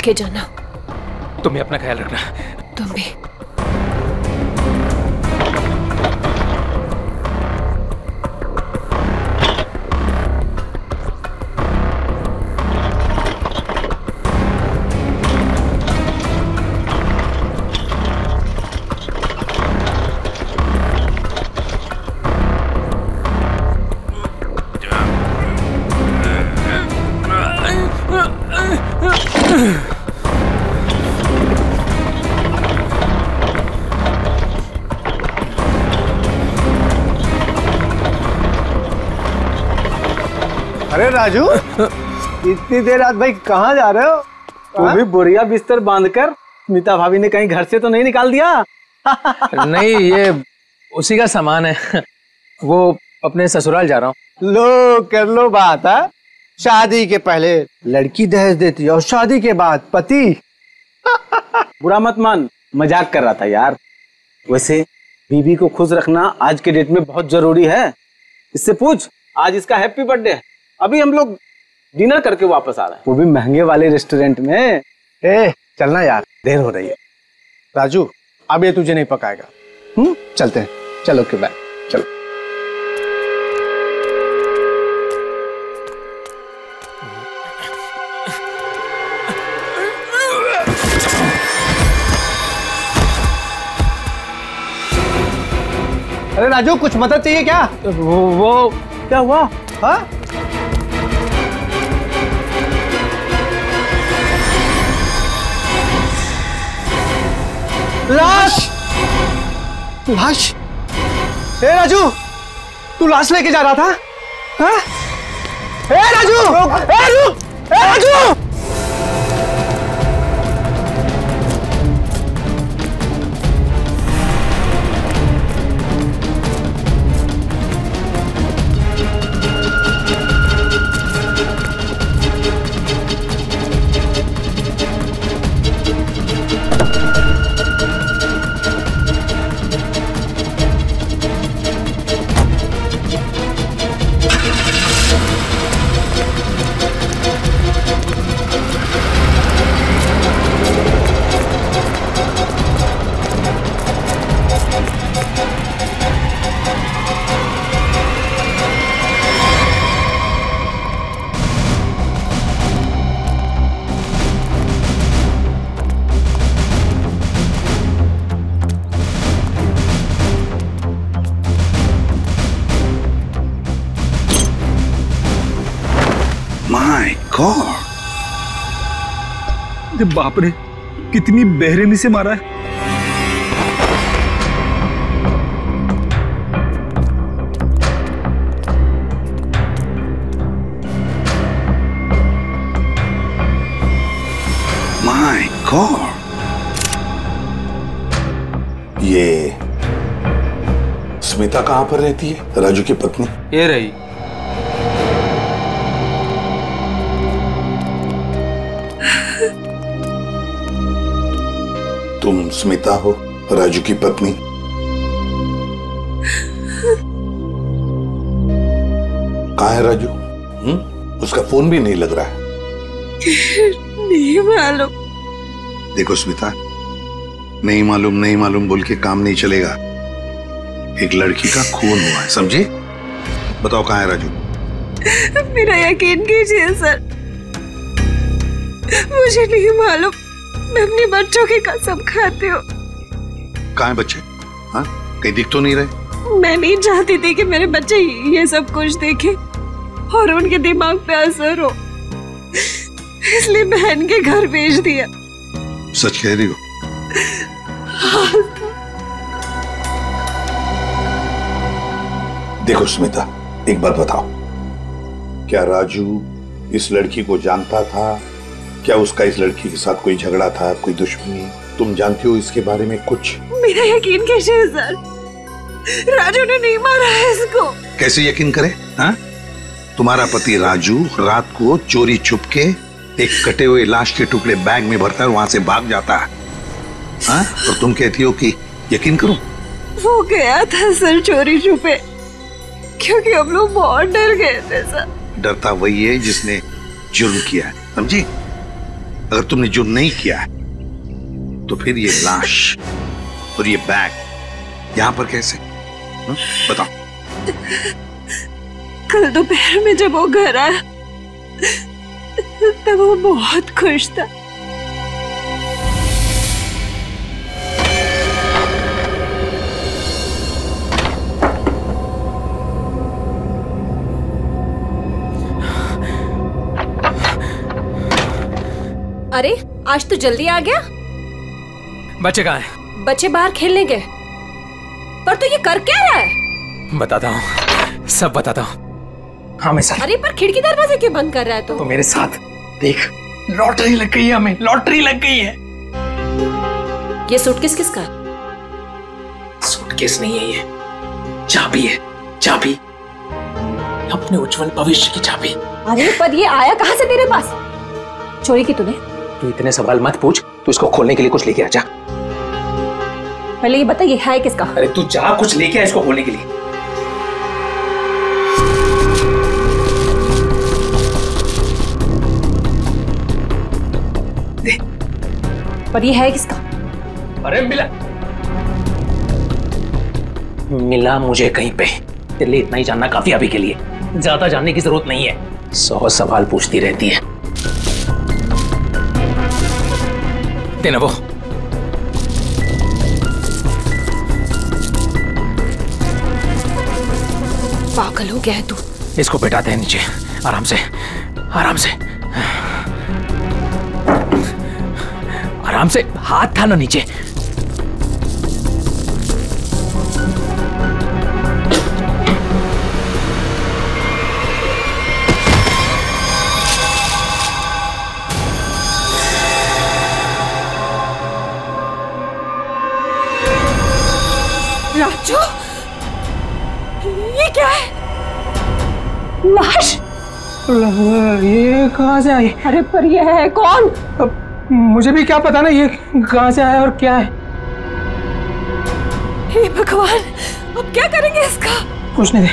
के जाना। तुम भी अपना ख्याल रखना। तुम भी। अरे राजू, इतनी देर रात भाई कहाँ जा रहे हो? वो भी बोरिया बिस्तर बांधकर। स्मिता भाभी ने कहीं घर से तो नहीं निकाल दिया? नहीं, ये उसी का सामान है। वो अपने ससुराल जा रहा हूँ। लो कर लो बात है। शादी के पहले लड़की दहेज देती और शादी के बाद पति। बुरा मत मान, मजाक कर रहा था यार। वैसे बीबी को खुश रखना आज के डेट में बहुत जरूरी है। इससे पूछ, आज इसका हैप्पी बर्थडे है। अभी हम लोग डिनर करके वापस आ रहे हैं, वो भी महंगे वाले रेस्टोरेंट में। चलना यार, देर हो रही है। राजू, अब ये तुझे नहीं पकाएगा। चलते हैं। चलो के बाय। चलो। अरे राजू, कुछ मदद चाहिए क्या? वो क्या हुआ? हाँ? लाश! लाश? ए राजू, तू लाश लेके जा रहा था? हाँ? ए राजू! ए राजू! ए राजू! बाप रे, कितनी बेरहमी से मारा है। माय गॉड, ये स्मिता कहां पर रहती है? राजू की पत्नी। ये रही। तुम स्मिता हो, राजू की पत्नी? कहाँ है राजू? उसका फोन भी नहीं लग रहा है। नहीं मालूम। देखो स्मिता, नहीं मालूम बोल के काम नहीं चलेगा। एक लड़की का खून हुआ है, समझे? बताओ कहाँ है राजू? मेरा यकीन कीजिए सर, मुझे नहीं मालूम। मैं अपने बच्चों की कसम खाती हूँ। कहाँ है बच्चे? हाँ, कहीं दिख तो नहीं रहे? मैं नहीं चाहती थी कि मेरे बच्चे ये सब कुछ देखें और उनके दिमाग पे असर हो, इसलिए बहन के घर भेज दिया। सच कह रही हो? देखो स्मिता, एक बात बताओ, क्या राजू इस लड़की को जानता था? क्या उसका इस लड़की के साथ कोई झगड़ा था, कोई दुश्मनी? तुम जानती हो इसके बारे में कुछ? मेरा यकीन कीजिए सर, राजू ने नहीं मारा है इसको। कैसे यकीन करे? हाँ? तुम्हारा पति राजू रात को चोरी छुप के एक कटे हुए लाश के टुकड़े बैग में भरता है और वहां से भाग जाता है। हाँ? और तुम कहती हो कि यकीन करूं? वो गया था सर चोरी छुपे, क्योंकि हम लोग बहुत डर गए थे सर। डरता वही है जिसने जुर्म किया है, समझी? अगर तुमने जो नहीं किया है तो फिर ये लाश और ये बैग यहाँ पर कैसे? बताओ। कल दोपहर में जब वो घर आया तब वो बहुत खुश था। अरे आज तो जल्दी आ गया। बच्चे कहाँ हैं? बच्चे बाहर खेलने गए। पर तू ये कर क्या रहा है? बताता हूँ, सब बताता हूँ। हाँ मैं सर। अरे पर खिड़की दरवाजे क्यों बंद कर रहा है तू? तो मेरे साथ देख, लॉटरी लग गई है, हमें लॉटरी लग गई है। ये सूटकेस किसका? सूटकेस नहीं है, ये चाबी है, चाबी, अपने उज्जवल भविष्य की चाबी। अरे पर ये आया कहाँ से तेरे पास? चोरी की तूने? तू इतने सवाल मत पूछ, तू इसको खोलने के लिए कुछ लेके आ जा। पहले ये बता ये है किसका? अरे तू जा, कुछ लेके आ इसको खोलने के लिए। दे। पर ये है किसका? अरे मिला मुझे कहीं पे। तेरे लिए इतना ही जानना काफी अभी के लिए, ज्यादा जानने की जरूरत नहीं है। 100 सवाल पूछती रहती है। देना वो। पागल हो गया है तू। इसको बैठाते हैं नीचे, आराम से, आराम से, आराम से। हाथ था ना नीचे। राजू, ये क्या है? लाश? ये कहाँ से आई? अरे पर ये है कौन? मुझे भी क्या पता ना ये कहाँ से आया और क्या है। हे भगवान, अब क्या करेंगे इसका? पूछने दे,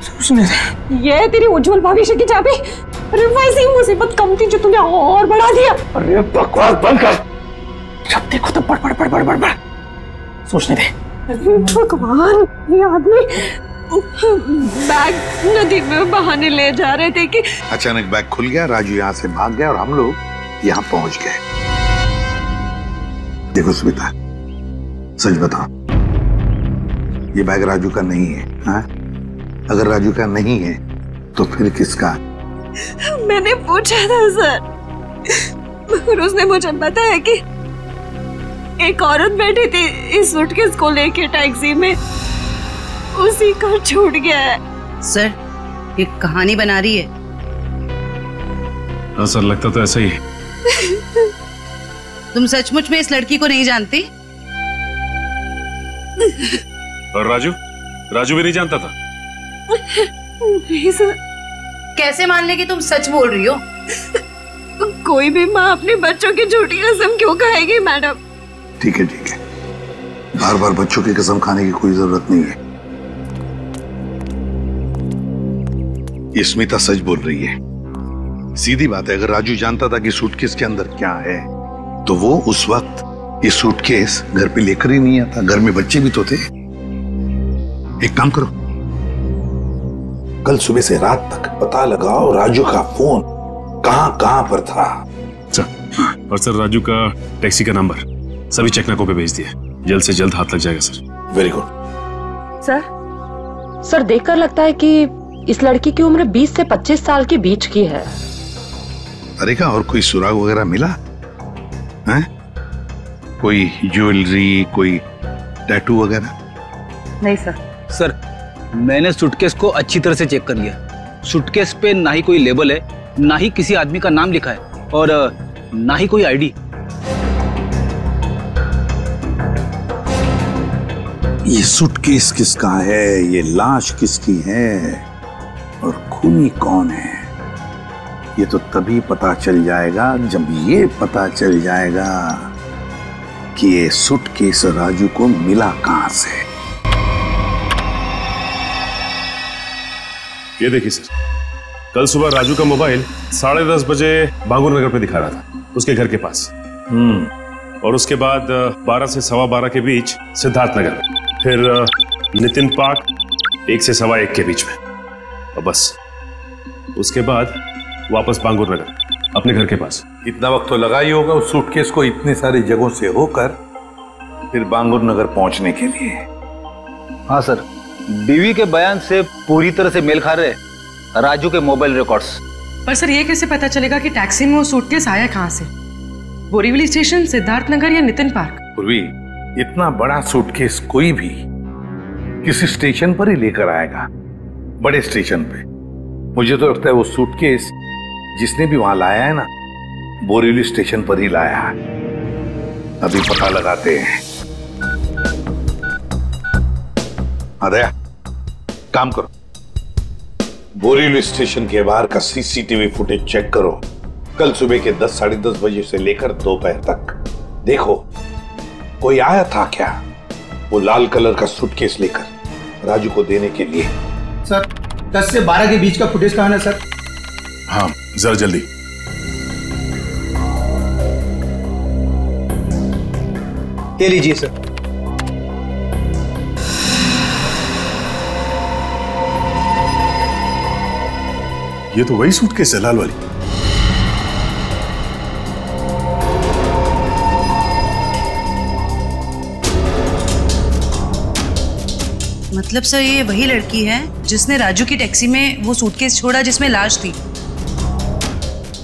पूछने दे। ये है तेरी उज्जवल भविष्य की चाबी। अरे वैसे ही मुसीबत कम थी जो तूने और बढ़ा दिया। अरे बकवास बंद कर। जब देखो तो बड़ बड़ बड़ बड़ बड़ बड़। सोचने दे। भगवान, ये आदमी बैग नदी में बहाने ले जा रहे थे कि अचानक बैग खुल गया, राजू यहाँ से भाग गया और हम लोग यहाँ पहुंच गए। देखो स्मिता, सच बताओ, ये बैग राजू का नहीं है। हाँ? अगर राजू का नहीं है तो फिर किसका? मैंने पूछा था सर, मगर उसने मुझे बताया कि एक औरत बैठी थी इस सूटकेस को लेके टैक्सी में, उसी का छूट गया है। सर, ये कहानी बना रही है। हाँ सर, लगता तो ऐसा ही है। तुम सचमुच में इस लड़की को नहीं जानती? और राजू? राजू भी नहीं जानता था? नहीं सर। कैसे मान ले कि तुम सच बोल रही हो? कोई भी माँ अपने बच्चों की झूठी कसम क्यों खाएगी मैडम? ठीक है, ठीक है, बार बार बच्चों की कसम खाने की कोई जरूरत नहीं है। ये स्मिता सच बोल रही है। सीधी बात है, अगर राजू जानता था कि सूटकेस के अंदर क्या है तो वो उस वक्त ये सूटकेस घर पे लेकर ही नहीं आता। घर में बच्चे भी तो थे। एक काम करो, कल सुबह से रात तक पता लगाओ राजू का फोन कहां पर था। सर, और सर राजू का टैक्सी का नंबर सभी चेकनाकों पे भेज दिया। जल्द से जल्द हाथ लग जाएगा सर। Very good. सर देखकर लगता है कि इस लड़की की उम्र 20 से 25 साल के बीच की है। अरे क्या और कोई सुराग वगैरह मिला है? कोई ज्वेलरी, कोई टैटू वगैरह? नहीं सर। सर, मैंने सूटकेस को अच्छी तरह से चेक कर लिया। सूटकेस पे ना ही कोई लेबल है, ना ही किसी आदमी का नाम लिखा है और ना ही कोई आईडी। ये सूटकेस किसका है, ये लाश किसकी है और खूनी कौन है, ये तो तभी पता चल जाएगा जब ये पता चल जाएगा कि ये सूटकेस राजू को मिला कहां से। ये देखिए सर, कल सुबह राजू का मोबाइल 10:30 बजे बांगुर नगर पे दिखा रहा था। उसके घर के पास। और उसके बाद 12 से 12:15 के बीच सिद्धार्थ नगर में, फिर नितिन पार्क 1 से 1:15 के बीच में, और बस उसके बाद वापस बांगुर नगर अपने घर के पास। इतना वक्त तो लगा ही होगा उस सूटकेस को इतने सारी जगहों से होकर फिर बांगुर नगर पहुंचने के लिए। हाँ सर, बीवी के बयान से पूरी तरह से मेल खा रहे राजू के मोबाइल रिकॉर्ड्स। पर सर ये कैसे पता चलेगा कि टैक्सी में वो सूटकेस आया कहाँ से? बोरीवली स्टेशन, सिद्धार्थ नगर या नितिन पार्क? पूर्वी, इतना बड़ा सूटकेस कोई भी किसी स्टेशन पर ही लेकर आएगा, बड़े स्टेशन पे। मुझे तो लगता है वो सूटकेस जिसने भी वहां लाया है ना, बोरीवली स्टेशन पर ही लाया है। अभी पता लगाते हैं। दया, काम करो, बोरीवली स्टेशन के बाहर का सीसीटीवी फुटेज चेक करो। कल सुबह के 10, साढ़े 10 बजे से लेकर दोपहर तक देखो कोई आया था क्या वो लाल कलर का सूटकेस लेकर राजू को देने के लिए। सर 10 से 12 के बीच का फुटेज कहाँ है सर? हाँ जरा जल्दी। ये लीजिए सर। ये तो वही सूटकेस है, लाल वाली। मतलब सर ये वही लड़की है जिसने राजू की टैक्सी में वो सूटकेस छोड़ा जिसमें लाश थी।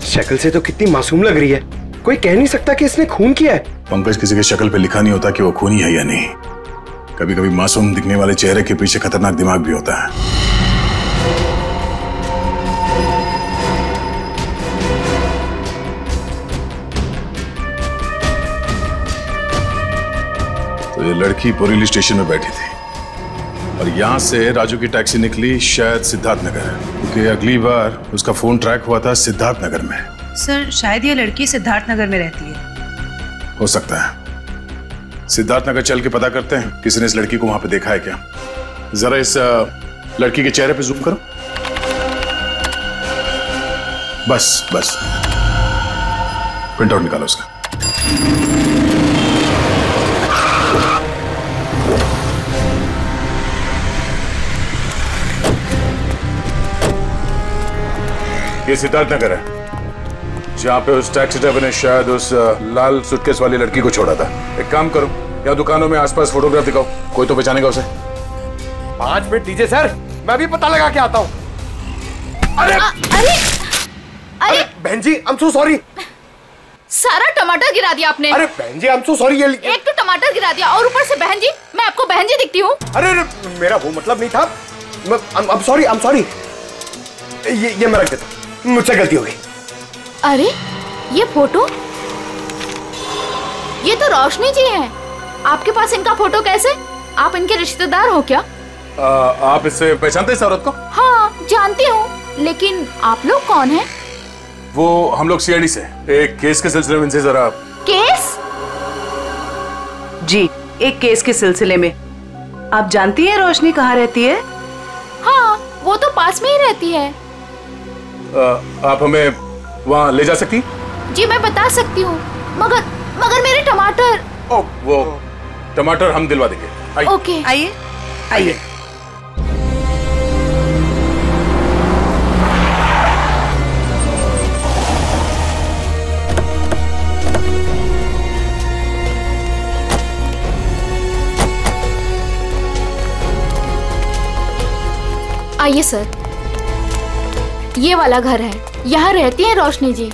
शक्ल से तो कितनी मासूम लग रही है, कोई कह नहीं सकता कि इसने खून किया है। पंकज, किसी की शक्ल पे लिखा नहीं होता कि वो खूनी है या नहीं। कभी कभी मासूम दिखने वाले चेहरे के पीछे खतरनाक दिमाग भी होता है। तो ये लड़की बोरीवली स्टेशन में बैठी थी और यहाँ से राजू की टैक्सी निकली शायद सिद्धार्थ नगर, क्योंकि अगली बार उसका फोन ट्रैक हुआ था सिद्धार्थ नगर में। सर शायद ये लड़की सिद्धार्थ नगर में रहती है। हो सकता है। सिद्धार्थ नगर चल के पता करते हैं किसी ने इस लड़की को वहां पे देखा है क्या। जरा इस लड़की के चेहरे पे जूम करो। बस बस, प्रिंट आउट निकालो उसका। ये सिद्धार्थ नगर है जहाँ पे उस टैक्सी ड्राइवर ने शायद उस लाल सूटकेस वाली लड़की को छोड़ा था। एक काम करो, या दुकानों में आसपास फोटोग्राफ दिखाओ, कोई तो पहचानेगा उसे। 5 मिनट दीजिए सर, मैं भी पता लगा के आता हूँ। अरे अरे अरे बहन जी, आई एम सो सॉरी। सारा टमाटर गिरा दिया आपने। अरे बहन जी, आई एम सो सॉरी। एक तो टमाटर गिरा दिया और ऊपर से बहन जी, मैं आपको बहन जी दिखती हूँ? अरे मेरा वो मतलब नहीं था। I am sorry. ये मैं रख देता, मुझसे गलती हो गई। अरे ये फोटो, ये तो रोशनी जी हैं। आपके पास इनका फोटो कैसे? आप इनके रिश्तेदार हो क्या? आप इससे पहचानते हैं इस औरत को? हाँ जानती हूँ, लेकिन आप लोग कौन हैं? वो हम लोग सीआईडी से एक केस के सिलसिले में इनसे जरा। केस? जी, एक केस के सिलसिले में। आप जानती हैं रोशनी कहाँ रहती है? हाँ, वो तो पास में ही रहती है। आप हमें वहाँ ले जा सकती? जी मैं बता सकती हूँ, मगर मेरे टमाटर। वो टमाटर हम दिलवा देंगे। ओके आइए आइए। आइए सर, ये वाला घर है, यहाँ रहती है रोशनी जी।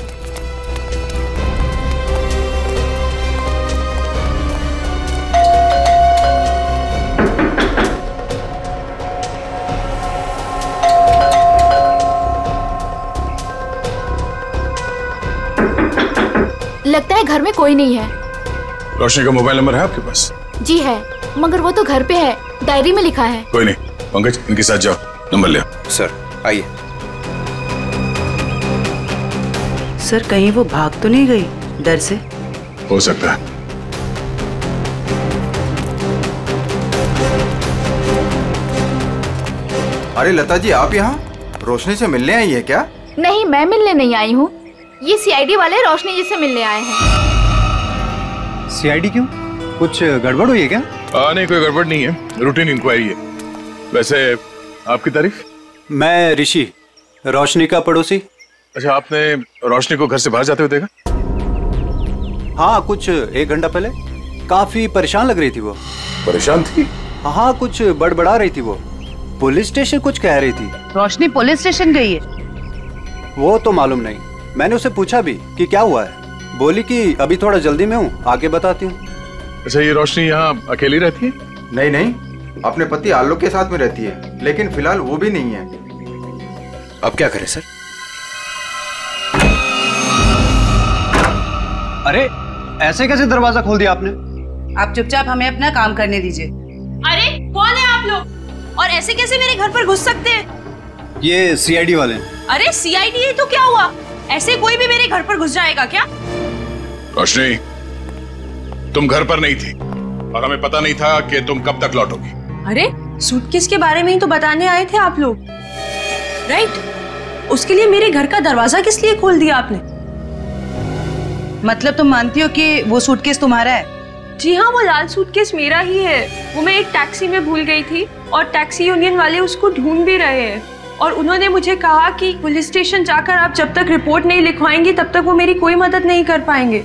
लगता है घर में कोई नहीं है। रोशनी का मोबाइल नंबर है आपके पास? जी है, मगर वो तो घर पे है, डायरी में लिखा है। कोई नहीं, पंकज इनके साथ जाओ, नंबर ले। सर आइए। सर कहीं वो भाग तो नहीं गई डर से? हो सकता है। अरे लता जी, आप यहाँ रोशनी से मिलने आई है क्या? नहीं, मैं मिलने नहीं आई हूँ। ये सीआईडी वाले रोशनी जी से मिलने आए हैं। सीआईडी क्यों? कुछ गड़बड़ हुई है क्या? नहीं, कोई गड़बड़ नहीं है, रूटीन इंक्वायरी है। वैसे आपकी तारीफ? मैं ऋषि, रोशनी का पड़ोसी। अच्छा, आपने रोशनी को घर से बाहर जाते हुए देखा? हाँ, कुछ 1 घंटा पहले। काफी परेशान लग रही थी वो। परेशान थी? हाँ, कुछ बड़बड़ा रही थी वो। पुलिस स्टेशन कुछ कह रही थी। रोशनी पुलिस स्टेशन गई है? वो तो मालूम नहीं, मैंने उसे पूछा भी कि क्या हुआ है। बोली कि अभी थोड़ा जल्दी में हूँ, आके बताती हूँ। अच्छा, ये रोशनी यहाँ अकेली रहती है? नहीं नहीं, अपने पति आलोक के साथ में रहती है, लेकिन फिलहाल वो भी नहीं है। अब क्या करें सर? अरे ऐसे कैसे दरवाजा खोल दिया आपने? आप चुपचाप हमें अपना काम करने दीजिए। अरे कौन है आप लोग, और ऐसे कैसे मेरे घर पर घुस सकते हैं? ये सीआईडी वाले हैं। अरे सीआईडी है तो क्या हुआ, ऐसे कोई भी मेरे घर पर घुस जाएगा क्या? रोशनी, तुम घर पर नहीं थी और हमें पता नहीं था कि तुम कब तक लौटोगी। अरे सूटकेस के बारे में ही तो बताने आए थे आप लोग, राइट? उसके लिए मेरे घर का दरवाजा किस लिए खोल दिया आपने? मतलब तुम मानती हो कि वो सूटकेस तुम्हारा है? जी हाँ, वो लाल सूटकेस मेरा ही है। वो मैं एक टैक्सी में भूल गई थी और टैक्सी यूनियन वाले उसको ढूंढ भी रहे हैं, और उन्होंने मुझे कहा कि पुलिस स्टेशन जाकर आप जब तक रिपोर्ट नहीं लिखवाएंगी तब तक वो मेरी कोई मदद नहीं कर पाएंगे।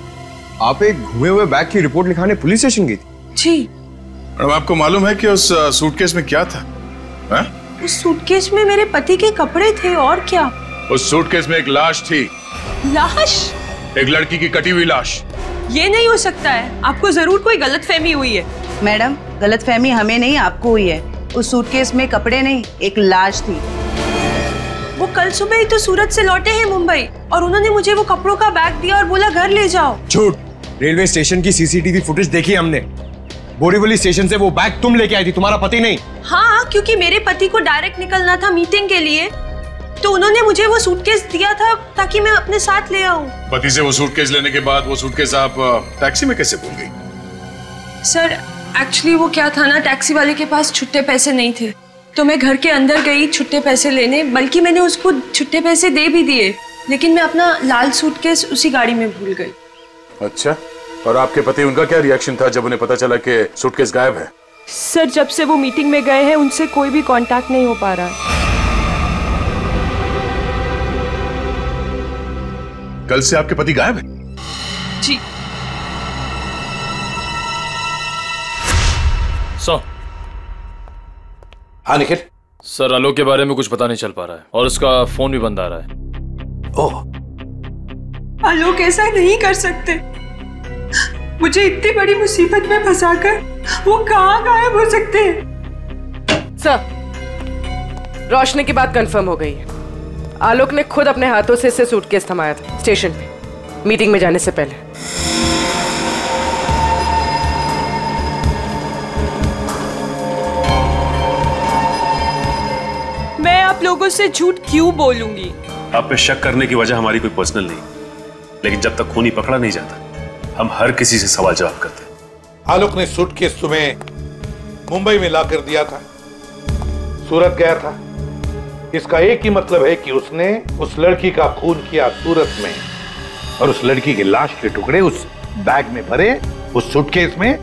आप एक घुमे हुए बैग की रिपोर्ट लिखाने पुलिस स्टेशन गई थी? जी। अब आपको मालूम है कि उस सूटकेस में क्या था? है? उस सूटकेस में मेरे पति के कपड़े थे, और क्या? उस सूटकेस में एक लाश थी। लाश? एक लड़की की कटी हुई लाश। ये नहीं हो सकता है, आपको जरूर कोई गलतफहमी हुई है। मैडम, गलतफहमी हमें नहीं, आपको हुई है। उस सूटकेस में कपड़े नहीं, एक लाश थी। वो कल सुबह ही तो सूरत से लौटे हैं मुंबई, और उन्होंने मुझे वो कपड़ों का बैग दिया और बोला घर ले जाओ। झूठ। रेलवे स्टेशन की सीसीटीवी फुटेज देखी हमने। बोरीवली स्टेशन से वो बैग तुम लेके आई थी, तुम्हारा पति नहीं। हाँ, क्योंकि मेरे पति को डायरेक्ट निकलना था मीटिंग के लिए, तो उन्होंने मुझे वो सूटकेस दिया था ताकि मैं अपने साथ ले आऊं। पति से वो सूटकेस लेने के बाद वो सूटकेस आप टैक्सी में कैसे भूल गई? सर एक्चुअली वो क्या था ना, टैक्सी वाले के पास छुट्टे पैसे नहीं थे, तो मैं घर के अंदर गई छुट्टे पैसे लेने, बल्कि मैंने उसको छुट्टे पैसे दे भी दिए, लेकिन मैं अपना लाल सूटकेस उसी गाड़ी में भूल गई। अच्छा, और आपके पति, उनका क्या रिएक्शन था जब उन्हें पता चला कि सूटकेस गायब है? सर जब से वो मीटिंग में गए हैं उनसे कोई भी कांटेक्ट नहीं हो पा रहा है। कल से आपके पति गायब है? जी। हाँ निखिल। सर, आलोक के बारे में कुछ पता नहीं चल पा रहा है और उसका फोन भी बंद आ रहा है। ओह, आलोक ऐसा नहीं कर सकते। मुझे इतनी बड़ी मुसीबत में फंसाकर वो कहाँ गायब हो सकते हैं? सर, रोशनी की बात कंफर्म हो गई है। आलोक ने खुद अपने हाथों से इसे सूटकेस थमाया था स्टेशन पे, मीटिंग में जाने से पहले। मैं आप लोगों से झूठ क्यों बोलूंगी? आप पे शक करने की वजह हमारी कोई पर्सनल नहीं, लेकिन जब तक खूनी पकड़ा नहीं जाता हम हर किसी से सवाल जवाब करते हैं। आलोक ने सूटकेस तुम्हें मुंबई में लाकर दिया था, सूरत गया था। इसका एक ही मतलब है कि उसने उस लड़की का खून किया सूरत में, और उस लड़की की लाश के टुकड़े उस बैग में भरे, उस सूटकेस में,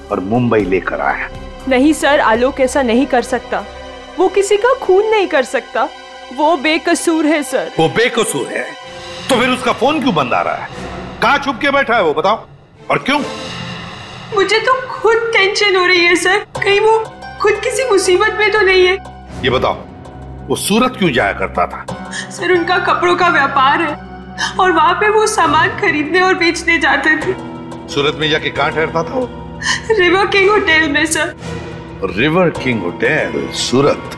और मुंबई लेकर आया। नहीं सर, आलोक ऐसा नहीं कर सकता। वो किसी का खून नहीं कर सकता, वो बेकसूर है सर। वो बेकसूर है तो फिर उसका फोन क्यों बंद आ रहा है? कहाँ छुप के बैठा है वो, बताओ, और क्यों? मुझे तो खुद टेंशन हो रही है सर, कहीं वो खुद किसी मुसीबत में तो नहीं है। ये बताओ, वो सूरत क्यों जाया करता था? सर उनका कपड़ों का व्यापार है और वहाँ पे वो सामान खरीदने और बेचने जाते थे। सूरत में जाके कहाँ ठहरता था वो? रिवर किंग होटल में सर। रिवर किंग होटल, सूरत।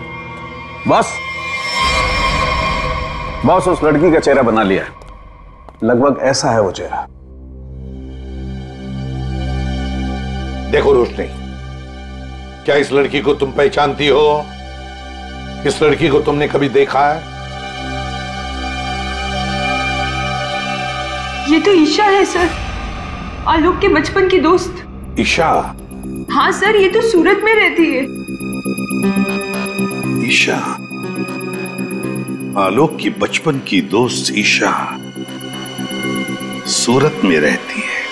बॉस उस लड़की का चेहरा बना लिया, लगभग ऐसा है वो चेहरा। देखो रोशनी, क्या इस लड़की को तुम पहचानती हो? इस लड़की को तुमने कभी देखा है? ये तो ईशा है सर, आलोक के बचपन की दोस्त। ईशा? हाँ सर, ये तो सूरत में रहती है। ईशा, आलोक की बचपन की दोस्त ईशा। सूरत में रहती है।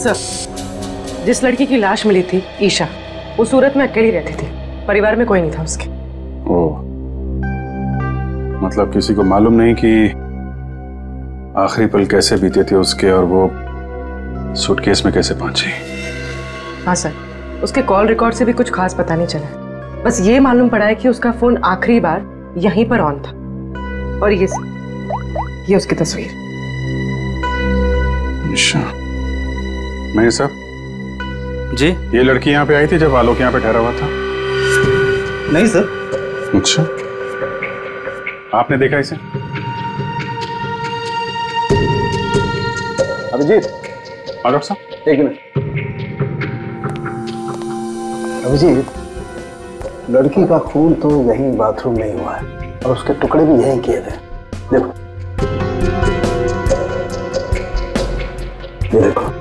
सर, जिस लड़की की लाश मिली थी ईशा, वो सूरत में अकेली रहती थी, परिवार में कोई नहीं था उसके। ओह, मतलब किसी को मालूम नहीं कि आखिरी पल कैसे बीते थे उसके और वो सूटकेस में कैसे पहुंची। हाँ सर, उसके कॉल रिकॉर्ड से भी कुछ खास पता नहीं चला। बस ये मालूम पड़ा है कि उसका फोन आखिरी बार यहीं पर ऑन था। और ये उसकी तस्वीर। मैं साहब जी, ये लड़की यहाँ पे आई थी जब आलोक यहाँ पे ठहरा हुआ था? नहीं सर। अच्छा, आपने देखा इसे? अभिजीत, डॉक्टर साहब एक मिनट। अभिजीत, लड़की का खून तो यहीं बाथरूम में ही हुआ है और उसके टुकड़े भी यहीं किए थे। देखो, ये देखो।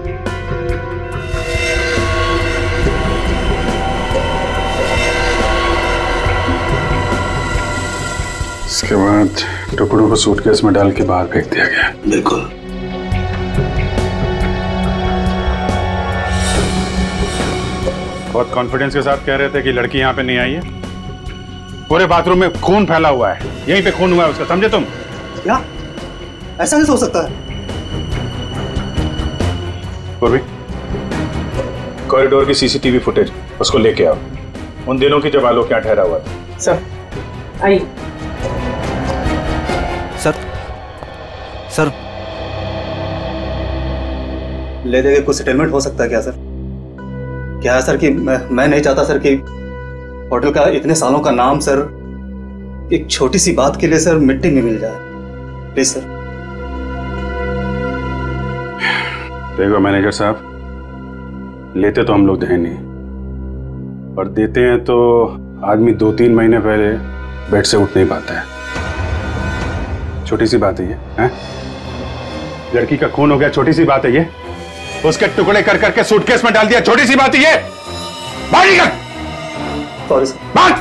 इसके बाद टुकड़ों को सूटकेस में डाल के बाहर फेंक दिया गया। बिल्कुल। बहुत कॉन्फिडेंस के साथ कह रहे थे कि लड़की यहाँ पे नहीं आई है। पूरे बाथरूम में खून फैला हुआ है, यहीं पे खून हुआ है उसका, समझे तुम? क्या? ऐसा कैसे हो सकता है? पूर्वी, कॉरिडोर की सीसीटीवी फुटेज उसको लेके आओ, उन दिनों की जब आलोक यहाँ ठहरा हुआ था। सर, आई। सर, ले देके कुछ सेटलमेंट हो सकता है क्या सर? क्या है सर कि मैं नहीं चाहता सर कि होटल का इतने सालों का नाम सर एक छोटी सी बात के लिए सर मिट्टी में मिल जाए। Please sir. देखो मैनेजर साहब, लेते तो हम लोग हैं नहीं, और देते हैं तो आदमी 2-3 महीने पहले बेड से उठ नहीं पाता है। छोटी सी बात है ये, हैं? लड़की का खून हो गया, छोटी सी बात है ये? उसके टुकड़े कर करके सूटकेस में डाल दिया, छोटी सी बात है ये? बाहर निकल। Sorry sir. बात।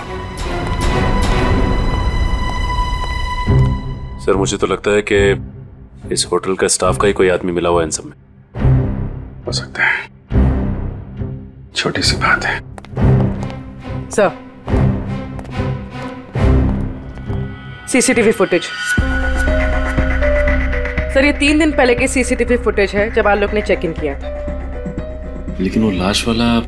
सर, मुझे तो लगता है कि इस होटल का स्टाफ का ही कोई आदमी मिला हुआ है इन सब में। हो सकता है, छोटी सी बात है। Sir, CCTV footage. सर, ये 3 दिन पहले की सीसीटीवी फुटेज है जब आलोक ने चेक इन किया था। लेकिन वो लाश वाला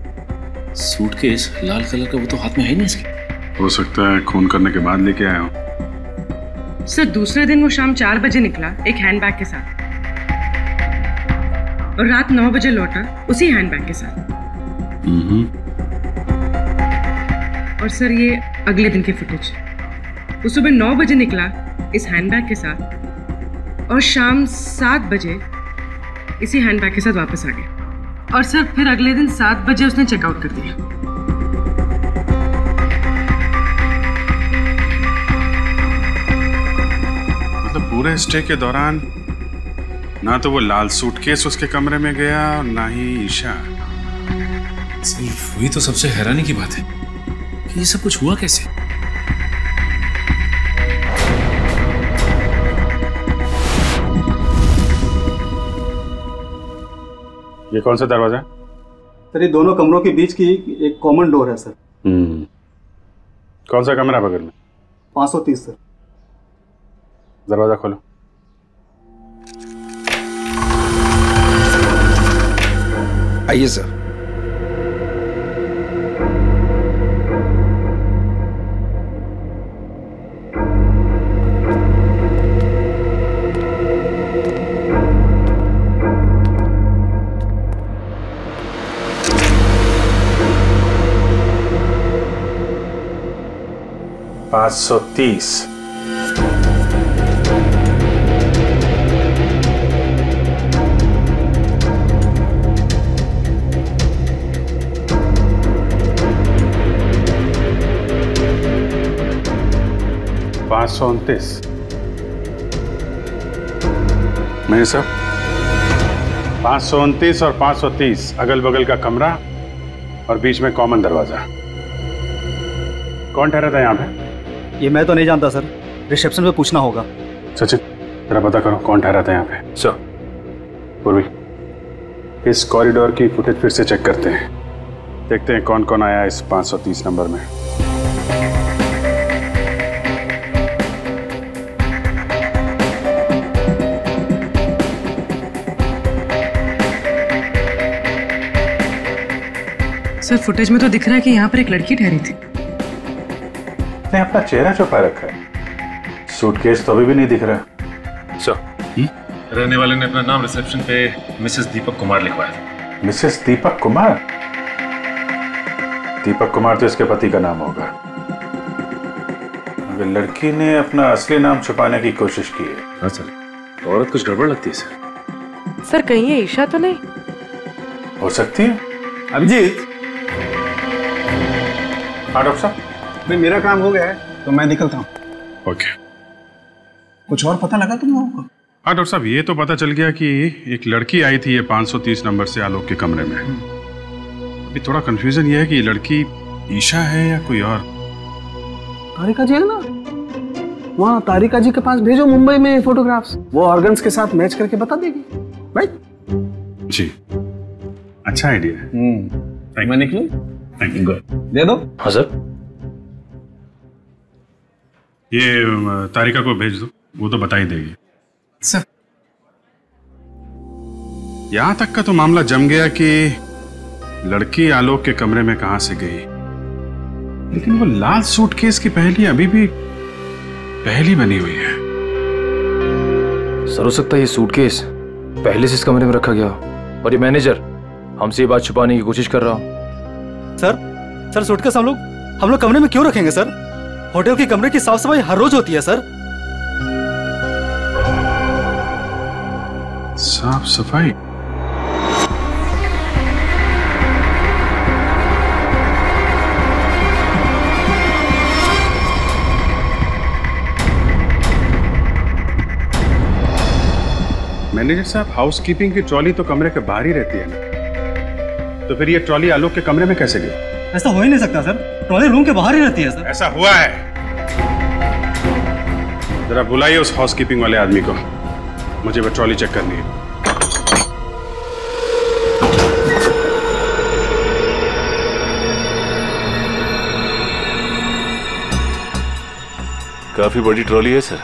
सूटकेस लाल कलर का, वो तो हाथ में है ही नहीं इसके। हो सकता है खून करने के बाद लेके आया हूं। सर, दूसरे दिन वो शाम 4 बजे निकला एक हैंडबैग के साथ और रात 9 बजे लौटा उसी हैंडबैग के साथ। और सर, ये अगले दिन की फुटेज। वो सुबह 9 बजे निकला इस हैंडबैग के साथ और शाम 7 बजे इसी हैंडबैग के साथ वापस आ गया। और सर, फिर अगले दिन 7 बजे उसने चेकआउट कर दिया। मतलब पूरे स्टे के दौरान ना तो वो लाल सूटकेस उसके कमरे में गया और ना ही ईशा। सिर्फ वही तो सबसे हैरानी की बात है कि ये सब कुछ हुआ कैसे। ये कौन सा दरवाजा है? सर, ये दोनों कमरों के बीच की एक कॉमन डोर है सर। कौन सा कमरा बगल में? 530 सर। दरवाजा खोलो। आइए सर। 529। मेरे साहब 529 और 530 अगल बगल का कमरा और बीच में कॉमन दरवाजा। कौन ठहरा था यहाँ पे? ये मैं तो नहीं जानता सर, रिसेप्शन पे पूछना होगा। सचिन जरा पता करो कौन ठहरा था यहाँ पे। सर। पूर्वी, इस कॉरिडोर की फुटेज फिर से चेक करते हैं, देखते हैं कौन कौन आया इस 530 नंबर में। सर फुटेज में तो दिख रहा है कि यहाँ पर एक लड़की ठहरी थी। ने अपना चेहरा छुपा रखा है, सूटकेस तो अभी भी नहीं दिख रहा। सर, रहने वाले ने अपना नाम रिसेप्शन पे मिसेस दीपक कुमार लिखवाया था। मिसेस दीपक कुमार? दीपक कुमार तो इसके पति का नाम होगा। अगर लड़की ने अपना असली नाम छुपाने की कोशिश की है। हाँ सर, तो औरत कुछ गड़बड़ लगती है सर। सर कहीं ये ईशा तो नहीं? हो सकती है। अभिजीत। हाँ डॉक्टर साहब। भाई मेरा काम हो गया है तो मैं निकलता हूँ। ओके। कुछ और पता लगा तुम लोगों को? हाँ डॉक्टर साहब, ये तो पता चल गया कि एक लड़की आई थी ये 530 नंबर से आलोक के कमरे में। अभी थोड़ा कंफ्यूजन ये है कि ये लड़की ईशा है या कोई और। तारिका जी है ना, वहाँ तारिका जी के पास भेजो मुंबई में फोटोग्राफ्स, वो ऑर्गन्स के साथ मैच करके बता देगी। राइट जी, अच्छा आइडिया है। मैं निकलूं? Thank you. दे दो। हाँ सर। ये तारिका को भेज दो, वो तो बता ही देगी। सर यहां तक का तो मामला जम गया कि लड़की आलोक के कमरे में कहां से गई, लेकिन वो लाल सूटकेस की पहेली अभी भी पहेली बनी हुई है। सर हो सकता है ये सूटकेस पहले से इस कमरे में रखा गया और ये मैनेजर हमसे ये बात छुपाने की कोशिश कर रहा हो। सर सूटकेस हम लोग कमरे में क्यों रखेंगे सर? होटल के कमरे की साफ सफाई हर रोज होती है सर। साफ सफाई? मैनेजर साहब, हाउसकीपिंग की ट्रॉली तो कमरे के बाहर ही रहती है ना, तो फिर ये ट्रॉली आलोक के कमरे में कैसे गई? ऐसा हो ही नहीं सकता सर, ट्रॉली रूम के बाहर ही रहती है सर। ऐसा हुआ है। जरा बुलाइए उस हाउसकीपिंग वाले आदमी को, मुझे वो ट्रॉली चेक करनी है। काफी बड़ी ट्रॉली है सर,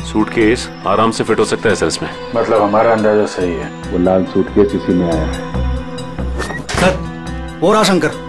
सूटकेस आराम से फिट हो सकता है सर इसमें। मतलब हमारा अंदाजा सही है, वो लाल सूटकेस इसी में आया है। सर वो रहा शंकर।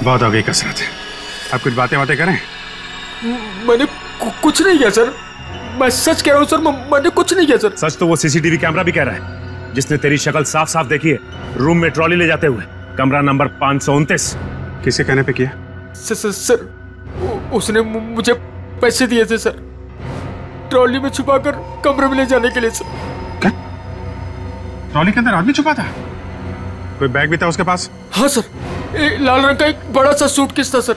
बहुत हो गई कसरत, आप कुछ बातें करें। मैंने कुछ नहीं किया सर, मैं सच कह रहा हूँ सर, मैंने कुछ नहीं किया सर। सच तो वो सीसीटीवी कैमरा भी कह रहा है, जिसने तेरी शक्ल साफ साफ देखी है रूम में ट्रॉली ले जाते हुए, कमरा नंबर 529। किसके कहने पे किया? सर उसने मुझे पैसे दिए थे सर, ट्रॉली में छुपाकर कमरे में ले जाने के लिए सर। क्या? ट्रॉली के अंदर आदमी छुपा था? कोई बैग भी था उसके पास? हाँ सर, लाल रंग का एक बड़ा सा सूटकेस था सर।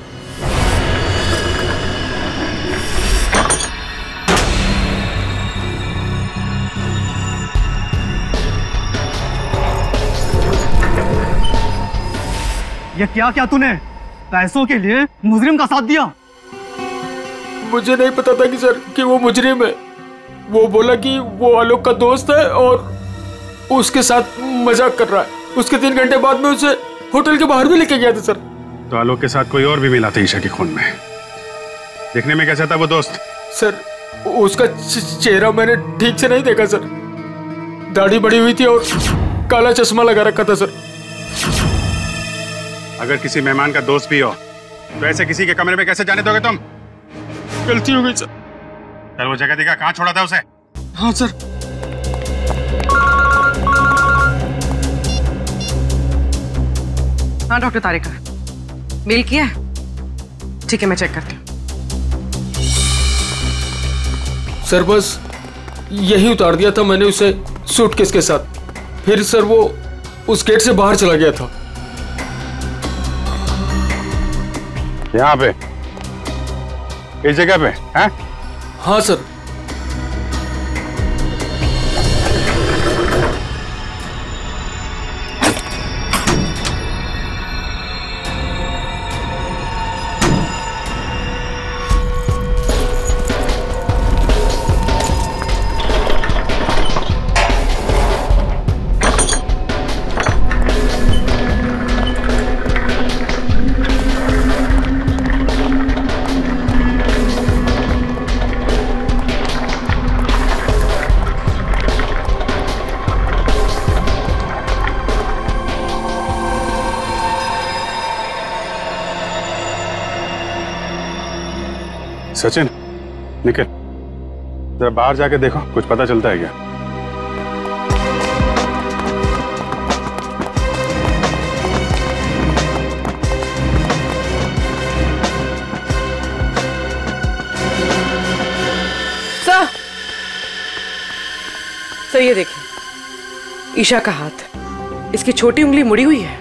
ये क्या तूने पैसों के लिए मुजरिम का साथ दिया? मुझे नहीं पता था कि सर कि वो मुजरिम है। वो बोला कि वो आलोक का दोस्त है और उसके साथ मजाक कर रहा है। उसके 3 घंटे बाद में उसे होटल के बाहर भी लेके गया था सर। तो आलोक के साथ कोई और भी मिला था ईशा के खून में? देखने में कैसा था वो दोस्त? सर उसका चेहरा मैंने ठीक से नहीं देखा सर। दाढ़ी बड़ी हुई थी और काला चश्मा लगा रखा था सर। अगर किसी मेहमान का दोस्त भी हो तो ऐसे किसी के कमरे में कैसे जाने दोगे तुम? गलती हो गई सर। चल वो जगह दिखा, कहाँ छोड़ा था उसे? हाँ सर। हाँ डॉक्टर तारिका, मेल किया है? ठीक है, मैं चेक करती हूँ। सर बस यही उतार दिया था मैंने उसे सूटकेस के साथ। फिर सर वो उस गेट से बाहर चला गया था। यहाँ पे, इस जगह पे? हैं? हाँ सर। सचिन, निकल, जरा बाहर जाके देखो, कुछ पता चलता है क्या? सर ये देखिए, ईशा का हाथ, इसकी छोटी उंगली मुड़ी हुई है।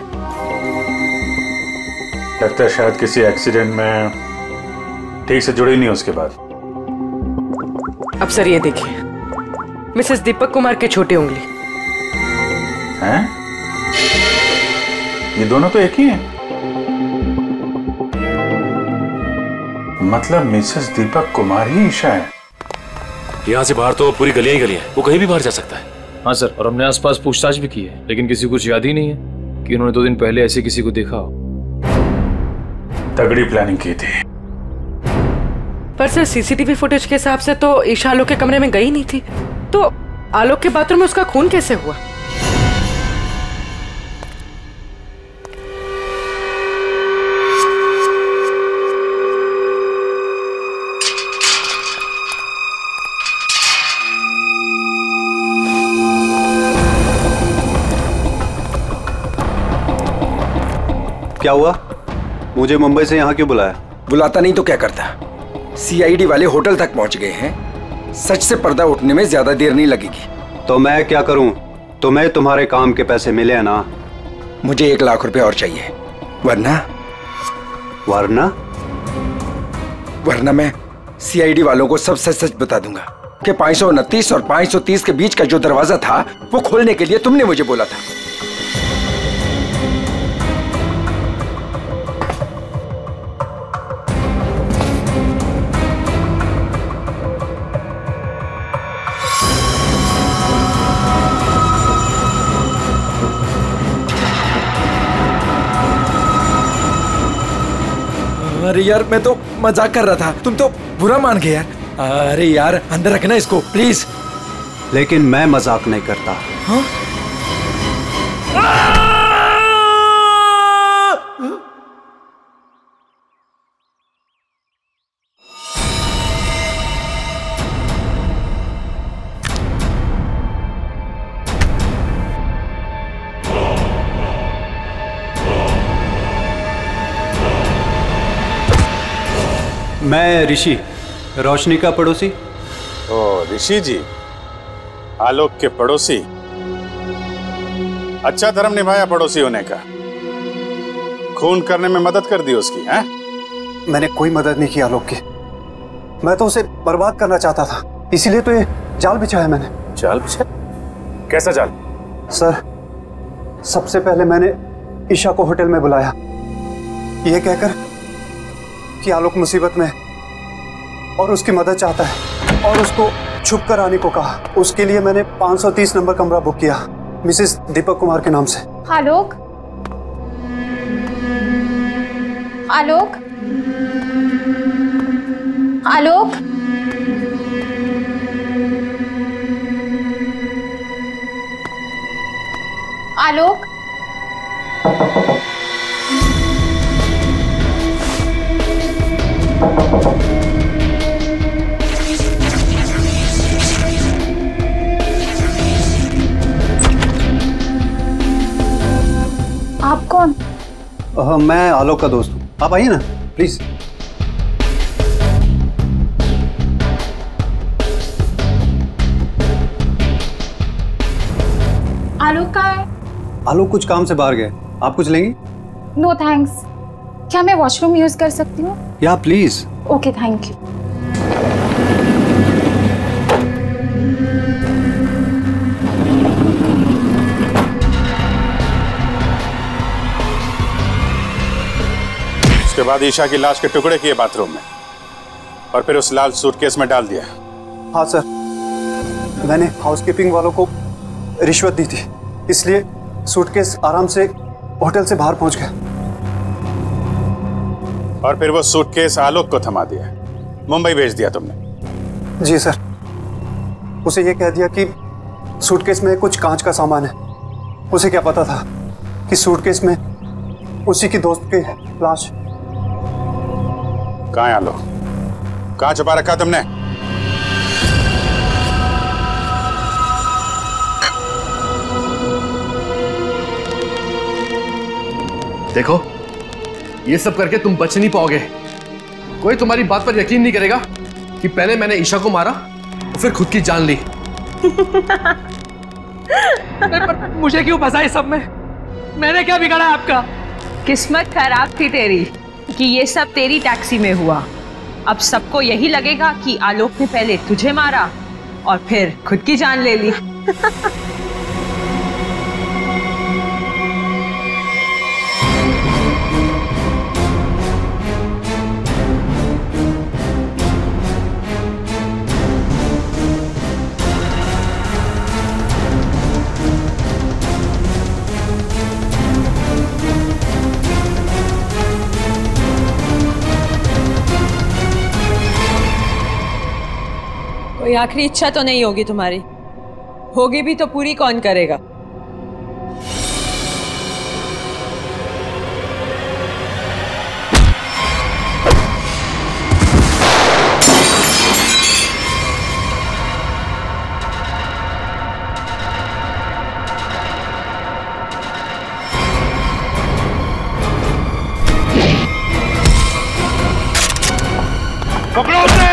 लगता है शायद किसी एक्सीडेंट में ठीक से जुड़ी नहीं उसके बाद। अब सर ये देखिए, मिसेस दीपक कुमार के छोटी उंगली। हैं? ये दोनों तो एक ही हैं। मतलब मिसेस दीपक कुमार ही ईशा है। यहाँ से बाहर तो पूरी गलियां ही गलियां हैं, वो कहीं भी बाहर जा सकता है। हाँ सर, और हमने आसपास पूछताछ भी की है, लेकिन किसी को कुछ याद ही नहीं है कि उन्होंने 2 दिन पहले ऐसे किसी को देखा हो। तगड़ी प्लानिंग की थी। पर सर सीसीटीवी फुटेज के हिसाब से तो ईशा आलोक के कमरे में गई नहीं थी, तो आलोक के बाथरूम में उसका खून कैसे हुआ? क्या हुआ? मुझे मुंबई से यहाँ क्यों बुलाया? बुलाता नहीं तो क्या करता? सीआईडी वाले होटल तक पहुंच गए हैं। सच से पर्दा उठने में ज्यादा देर नहीं लगेगी। तो मैं क्या करूं? तुम्हें तुम्हारे काम के पैसे मिले हैं ना? मुझे 1 लाख रुपए और चाहिए, वरना वरना मैं सीआईडी वालों को सब सच सच बता दूंगा कि 529 और 530 के बीच का जो दरवाजा था वो खोलने के लिए तुमने मुझे बोला था। अरे यार, मैं तो मजाक कर रहा था, तुम तो बुरा मान गए यार। अरे यार, अंदर रखना इसको प्लीज। लेकिन मैं मजाक नहीं करता। हाँ? मैं ऋषि, रोशनी का पड़ोसी। ओ ऋषि जी, आलोक के पड़ोसी। अच्छा धर्म निभाया पड़ोसी होने का। खून करने में मदद कर दी उसकी, हैं? मैंने कोई मदद नहीं की आलोक की। मैं तो उसे बर्बाद करना चाहता था, इसीलिए तो ये जाल बिछाया मैंने। जाल बिछाया? कैसा जाल? सर, सबसे पहले मैंने ईशा को होटल में बुलाया, ये कहकर कि आलोक मुसीबत में और उसकी मदद चाहता है, और उसको छुप कर आने को कहा। उसके लिए मैंने 530 नंबर कमरा बुक किया मिसेस दीपक कुमार के नाम से। आलोक, आलोक, आलोक, आलोक, आप कौन? मैं आलोक का दोस्त हूँ। आप आइए ना प्लीज। आलोक कहाँ है? आलोक कुछ काम से बाहर गए। आप कुछ लेंगी? No thanks. क्या मैं वॉशरूम यूज कर सकती हूँ? या प्लीज। Okay thank you. उसके बाद ईशा की लाश के टुकड़े किए बाथरूम में और फिर उस लाल सूटकेस में डाल दिया। हाँ सर, मैंने हाउसकीपिंग वालों को रिश्वत दी थी, इसलिए सूटकेस आराम से होटल से बाहर पहुंच गया। और फिर वो सूटकेस आलोक को थमा दिया, मुंबई भेज दिया तुमने? जी सर, उसे ये कह दिया कि सूटकेस में कुछ कांच का सामान है। उसे क्या पता था कि सूटकेस में उसी की दोस्त की लाश। कहाँ है आलोक? कहाँ छुपा रखा तुमने? देखो, ये सब करके तुम बच नहीं पाओगे। कोई तुम्हारी बात पर यकीन नहीं करेगा कि पहले मैंने ईशा को मारा और फिर खुद की जान ली। मुझे क्यों फंसा इस सब में? मैंने क्या बिगाड़ा आपका? किस्मत खराब थी तेरी कि ये सब तेरी टैक्सी में हुआ। अब सबको यही लगेगा कि आलोक ने पहले तुझे मारा और फिर खुद की जान ले ली। कोई आखिरी इच्छा तो नहीं होगी तुम्हारी? होगी भी तो पूरी कौन करेगा? पकड़ो उसे!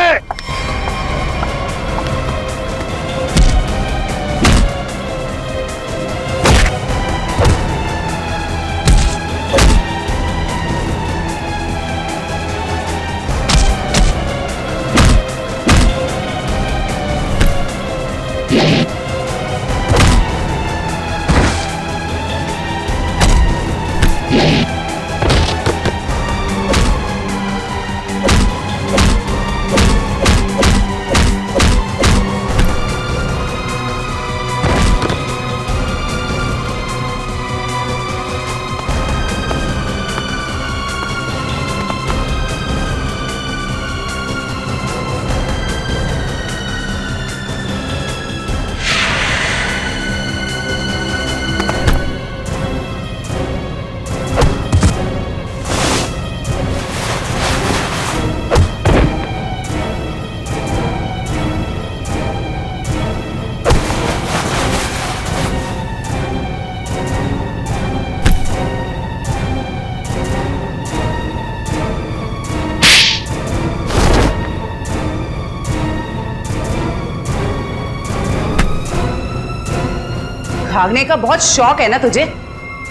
भागने का बहुत शौक है ना तुझे?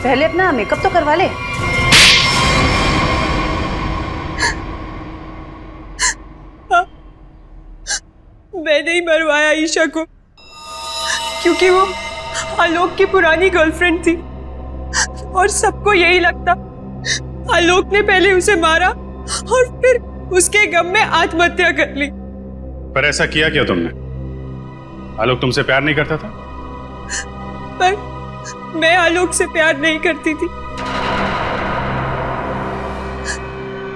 पहले अपना मेकअप तो करवा ले। मैंने ही मरवाया ईशा को, क्योंकि वो आलोक की पुरानी गर्लफ्रेंड थी और सबको यही लगता आलोक ने पहले उसे मारा और फिर उसके गम में आत्महत्या कर ली। पर ऐसा किया क्यों तुमने? आलोक तुमसे प्यार नहीं करता था? पर मैं आलोक से प्यार नहीं करती थी।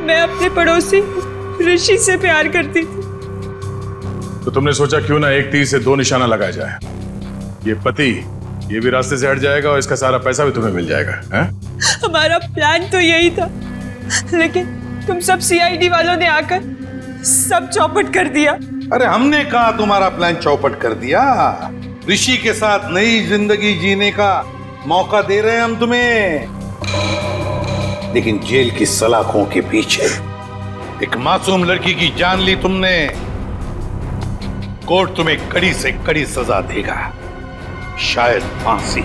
मैं अपने पड़ोसी ऋषि से प्यार करती थी। तो तुमने सोचा क्यों ना एक तीर से दो निशाना लगाया जाए, ये पति ये भी रास्ते से हट जाएगा और इसका सारा पैसा भी तुम्हें मिल जाएगा। हैं? हमारा प्लान तो यही था, लेकिन तुम सब सीआईडी वालों ने आकर सब चौपट कर दिया। अरे हमने कहा तुम्हारा प्लान चौपट कर दिया। ऋषि के साथ नई जिंदगी जीने का मौका दे रहे हैं हम तुम्हें, लेकिन जेल की सलाखों के पीछे एक मासूम लड़की की जान ली तुमने। कोर्ट तुम्हें कड़ी से कड़ी सजा देगा, शायद फांसी।